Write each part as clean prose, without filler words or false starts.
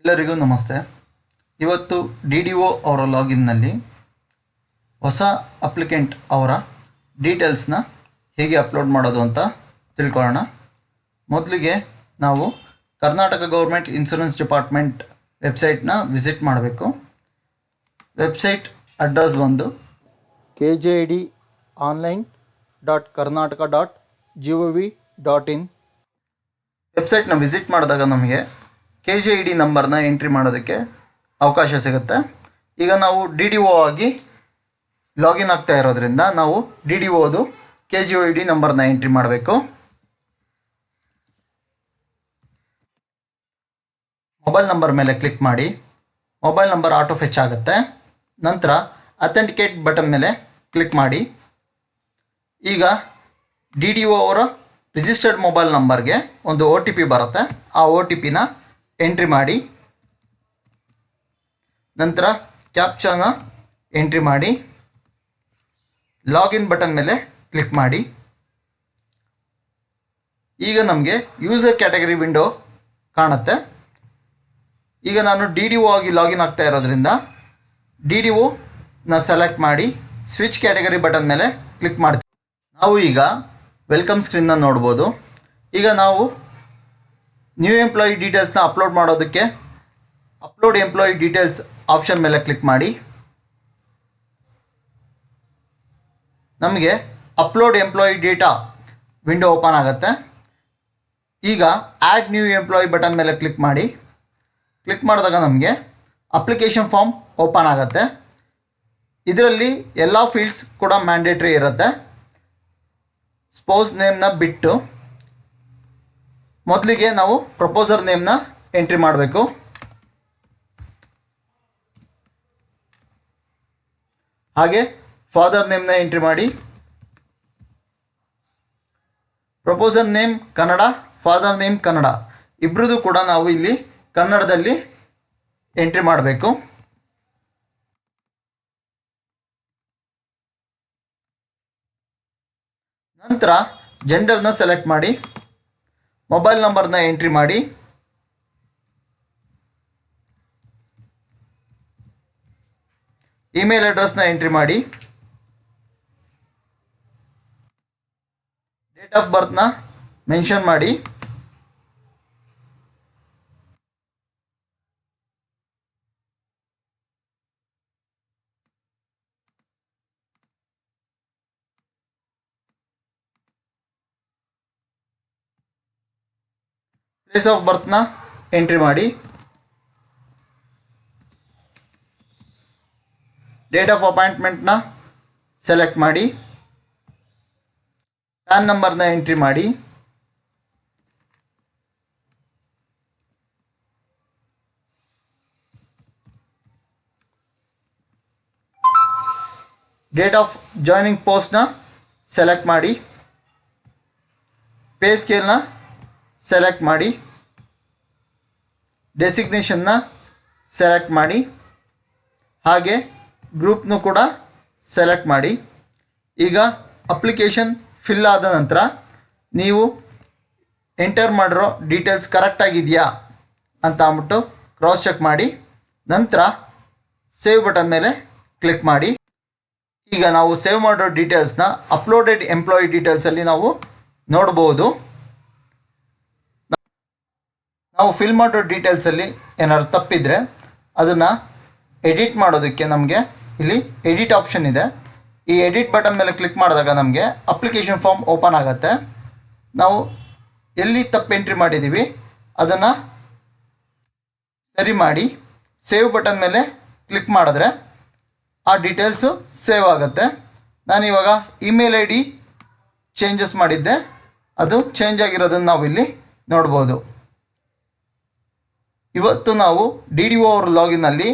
ಎಲ್ಲರಿಗೂ ನಮಸ್ತೆ. ಇವತ್ತು DDO ಅವರ ಲಾಗಿನ್ನಲ್ಲಿ ಹೊಸ ಅಪ್ಲಿಕೆಂಟ್ ಅವರ ಡೀಟೇಲ್ಸ್ನ ಹೇಗೆ ಅಪ್ಲೋಡ್ ಮಾಡೋದು ಅಂತ ತಿಳ್ಕೊಳ್ಳೋಣ. ಮೊದಲಿಗೆ ನಾವು ಕರ್ನಾಟಕ ಗೌರ್ಮೆಂಟ್ ಇನ್ಶೂರೆನ್ಸ್ ಡಿಪಾರ್ಟ್ಮೆಂಟ್ ವೆಬ್ಸೈಟ್ನ ವಿಸಿಟ್ ಮಾಡಬೇಕು. ವೆಬ್ಸೈಟ್ ಅಡ್ರೆಸ್ ಬಂದು kjdonline.karnataka.gov.in. ವೆಬ್ಸೈಟ್ನ ವಿಸಿಟ್ ಮಾಡಿದಾಗ ನಮಗೆ KJID ನಂಬರ್ನ ಎಂಟ್ರಿ ಮಾಡೋದಕ್ಕೆ ಅವಕಾಶ ಸಿಗುತ್ತೆ. ಈಗ ನಾವು DDO ಆಗಿ ಲಾಗಿನ್ ಆಗ್ತಾ ಇರೋದ್ರಿಂದ ನಾವು DDOದು KJID ನಂಬರ್ನ ಎಂಟ್ರಿ ಮಾಡಬೇಕು. ಮೊಬೈಲ್ ನಂಬರ್ ಮೇಲೆ ಕ್ಲಿಕ್ ಮಾಡಿ. ಮೊಬೈಲ್ ನಂಬರ್ ಆಟೋ ಫೆಚ್ ಆಗುತ್ತೆ. ನಂತರ ಅಥೆಂಟಿಕೇಟ್ ಬಟನ್ ಮೇಲೆ ಕ್ಲಿಕ್ ಮಾಡಿ. ಈಗ DDO ಅವರ ರಿಜಿಸ್ಟರ್ಡ್ ಮೊಬೈಲ್ ನಂಬರ್ಗೆ ಒಂದು OTP ಬರುತ್ತೆ. ಆ OTPನ ಎಂಟ್ರಿ ಮಾಡಿ. ನಂತರ ಕ್ಯಾಪ್ಚಾನ ಎಂಟ್ರಿ ಮಾಡಿ. ಲಾಗಿನ್ ಬಟನ್ ಮೇಲೆ ಕ್ಲಿಕ್ ಮಾಡಿ. ಈಗ ನಮಗೆ ಯೂಸರ್ ಕ್ಯಾಟಗರಿ ವಿಂಡೋ ಕಾಣುತ್ತೆ. ಈಗ ನಾನು DDO ಆಗಿ ಲಾಗಿನ್ ಆಗ್ತಾ ಇರೋದ್ರಿಂದ DDOನ ಸೆಲೆಕ್ಟ್ ಮಾಡಿ ಸ್ವಿಚ್ ಕ್ಯಾಟಗರಿ ಬಟನ್ ಮೇಲೆ ಕ್ಲಿಕ್ ಮಾಡ್ತೀವಿ. ನಾವು ಈಗ ವೆಲ್ಕಮ್ ಸ್ಕ್ರೀನ್ನ ನೋಡ್ಬೋದು. ಈಗ ನಾವು ನ್ಯೂ ಎಂಪ್ಲಾಯಿ ಡೀಟೇಲ್ಸ್ನ ಅಪ್ಲೋಡ್ ಮಾಡೋದಕ್ಕೆ ಅಪ್ಲೋಡ್ ಎಂಪ್ಲಾಯಿ ಡೀಟೇಲ್ಸ್ ಆಪ್ಷನ್ ಮೇಲೆ ಕ್ಲಿಕ್ ಮಾಡಿ. ನಮಗೆ upload employee data window open ಆಗುತ್ತೆ. ಈಗ ಆ್ಯಡ್ ನ್ಯೂ ಎಂಪ್ಲಾಯಿ ಬಟನ್ ಮೇಲೆ ಕ್ಲಿಕ್ ಮಾಡಿ. ಕ್ಲಿಕ್ ಮಾಡಿದಾಗ ನಮಗೆ ಅಪ್ಲಿಕೇಶನ್ ಫಾರ್ಮ್ ಓಪನ್ ಆಗುತ್ತೆ. ಇದರಲ್ಲಿ ಎಲ್ಲ ಫೀಲ್ಡ್ಸ್ ಕೂಡ ಮ್ಯಾಂಡೇಟ್ರಿ ಇರುತ್ತೆ. ಸ್ಪೌಸ್ ನೇಮ್ನ ಬಿಟ್ಟು ಮೊದಲಿಗೆ ನಾವು ಪ್ರಪೋಸರ್ ನೇಮ್ನ ಎಂಟ್ರಿ ಮಾಡಬೇಕು. ಹಾಗೆ ಫಾದರ್ ನೇಮ್ನ ಎಂಟ್ರಿ ಮಾಡಿ. Proposer name Kannada, father name Kannada, ಇಬ್ಬರದು ಕೂಡ ನಾವು ಇಲ್ಲಿ ಕನ್ನಡದಲ್ಲಿ ಎಂಟ್ರಿ ಮಾಡಬೇಕು. ನಂತರ ಜೆಂಡರ್ನ ಸೆಲೆಕ್ಟ್ ಮಾಡಿ. ಮೊಬೈಲ್ ನಂಬರ್ನ ಎಂಟ್ರಿ ಮಾಡಿ. ಇಮೇಲ್ ಅಡ್ರೆಸ್ನ ಎಂಟ್ರಿ ಮಾಡಿ. ಡೇಟ್ ಆಫ್ ಬರ್ತ್ನ ಮೆನ್ಷನ್ ಮಾಡಿ. ಪ್ಲೇಸ್ ಆಫ್ ಬರ್ತ್ನ ಎಂಟ್ರಿ ಮಾಡಿ. ಡೇಟ್ ಆಫ್ ಅಪಾಯಿಂಟ್ಮೆಂಟ್ನ ಸೆಲೆಕ್ಟ್ ಮಾಡಿ. ಪ್ಯಾನ್ ನಂಬರ್ನ ಎಂಟ್ರಿ ಮಾಡಿ. ಡೇಟ್ ಆಫ್ ಜಾಯ್ನಿಂಗ್ ಪೋಸ್ಟ್ನ ಸೆಲೆಕ್ಟ್ ಮಾಡಿ. ಪೇ ಸ್ಕೇಲ್ನ ಸೆಲೆಕ್ಟ್ ಮಾಡಿ. ಡೆಸಿಗ್ನೇಷನ್ನ ಸೆಲೆಕ್ಟ್ ಮಾಡಿ. ಹಾಗೆ ಗ್ರೂಪ್ನು ಕೂಡ ಸೆಲೆಕ್ಟ್ ಮಾಡಿ. ಈಗ ಅಪ್ಲಿಕೇಶನ್ ಫಿಲ್ ಆದ ನಂತರ ನೀವು ಎಂಟರ್ ಮಾಡಿರೋ ಡೀಟೇಲ್ಸ್ ಕರೆಕ್ಟಾಗಿದೆಯಾ ಅಂತ ಅಂದ್ಬಿಟ್ಟು ಕ್ರಾಸ್ ಚೆಕ್ ಮಾಡಿ. ನಂತರ ಸೇವ್ ಬಟನ್ ಮೇಲೆ ಕ್ಲಿಕ್ ಮಾಡಿ. ಈಗ ನಾವು ಸೇವ್ ಮಾಡಿರೋ ಡೀಟೇಲ್ಸ್ನ ಅಪ್ಲೋಡೆಡ್ ಎಂಪ್ಲಾಯಿ ಡೀಟೇಲ್ಸಲ್ಲಿ ನಾವು ನೋಡ್ಬೋದು. ನಾವು ಫಿಲ್ ಮಾಡೋ ಡೀಟೇಲ್ಸಲ್ಲಿ ಏನಾದ್ರು ತಪ್ಪಿದರೆ ಅದನ್ನು ಎಡಿಟ್ ಮಾಡೋದಕ್ಕೆ ನಮಗೆ ಇಲ್ಲಿ ಎಡಿಟ್ ಆಪ್ಷನ್ ಇದೆ. ಈ ಎಡಿಟ್ ಬಟನ್ ಮೇಲೆ ಕ್ಲಿಕ್ ಮಾಡಿದಾಗ ನಮಗೆ ಅಪ್ಲಿಕೇಶನ್ ಫಾರ್ಮ್ ಓಪನ್ ಆಗುತ್ತೆ. ನಾವು ಎಲ್ಲಿ ತಪ್ಪು ಎಂಟ್ರಿ ಮಾಡಿದ್ದೀವಿ ಅದನ್ನು ಸರಿ ಮಾಡಿ ಸೇವ್ ಬಟನ್ ಮೇಲೆ ಕ್ಲಿಕ್ ಮಾಡಿದ್ರೆ ಆ ಡೀಟೇಲ್ಸು ಸೇವ್ ಆಗುತ್ತೆ. ನಾನಿವಾಗ ಇಮೇಲ್ ID ಚೇಂಜಸ್ ಮಾಡಿದ್ದೆ, ಅದು ಚೇಂಜ್ ಆಗಿರೋದನ್ನು ನಾವು ಇಲ್ಲಿ ನೋಡ್ಬೋದು. ಇವತ್ತು ನಾವು DDO ಅವರ ಲಾಗಿನ್ನಲ್ಲಿ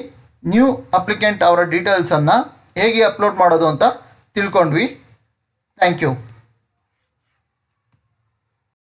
ನ್ಯೂ ಅಪ್ಲಿಕೆಂಟ್ ಅವರ ಡೀಟೇಲ್ಸನ್ನು ಹೇಗೆ ಅಪ್ಲೋಡ್ ಮಾಡೋದು ಅಂತ ತಿಳ್ಕೊಂಡ್ವಿ. Thank you.